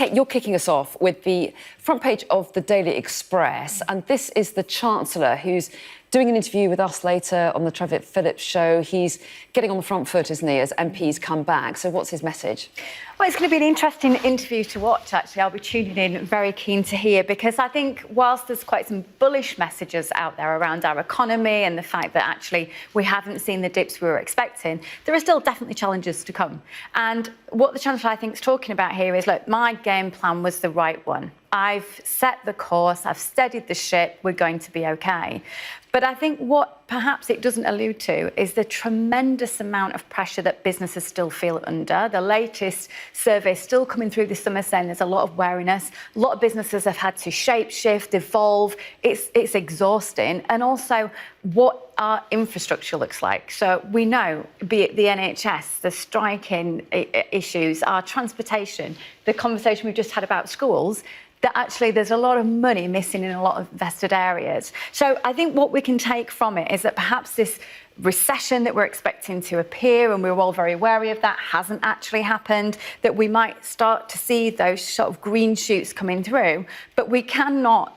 Hey, you're kicking us off with the front page of the Daily Express, and this is the Chancellor who's doing an interview with us later on the Trevor Phillips show. He's getting on the front foot, isn't he, as MPs come back. So what's his message? Well, it's going to be an interesting interview to watch, actually. I'll be tuning in, very keen to hear, because I think whilst there's quite some bullish messages out there around our economy and the fact that actually we haven't seen the dips we were expecting, there are still definitely challenges to come. And what the Chancellor, I think, is talking about here is, look, my game plan was the right one. I've set the course, I've steadied the ship, we're going to be okay. But I think what perhaps it doesn't allude to is the tremendous amount of pressure that businesses still feel under. The latest survey still coming through this summer saying there's a lot of wariness. A lot of businesses have had to shape shift, evolve. It's exhausting. And also what our infrastructure looks like. So we know, be it the NHS, the striking issues, our transportation, the conversation we've just had about schools, that actually there's a lot of money missing in a lot of vested areas. So I think what we can take from it is that perhaps this recession that we're expecting to appear, and we're all very wary of that, hasn't actually happened, that we might start to see those sort of green shoots coming through, but we cannot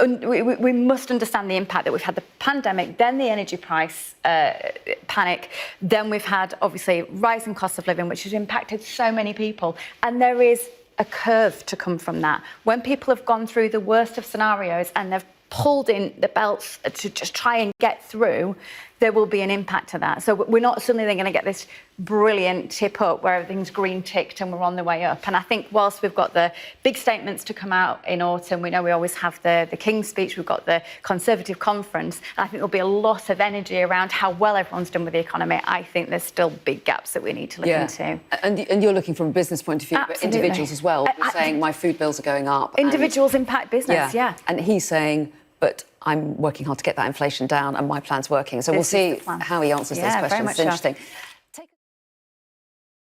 we must understand the impact that we've had the pandemic, then the energy price panic, then we've had, obviously, rising cost of living, which has impacted so many people. And there is a curve to come from that. When people have gone through the worst of scenarios and they've pulled in the belts to just try and get through, there will be an impact to that. So we're not suddenly then going to get this brilliant tip up where everything's green ticked and we're on the way up. And I think whilst we've got the big statements to come out in autumn, we know we always have the King's speech, we've got the Conservative conference, and I think there'll be a lot of energy around how well everyone's done with the economy. I think there's still big gaps that we need to look into. And you're looking from a business point of view, Absolutely. But individuals as well. You're saying my food bills are going up. Individuals impact business, yeah. And he's saying, but I'm working hard to get that inflation down and my plan's working. So we'll see how he answers those questions. It's interesting.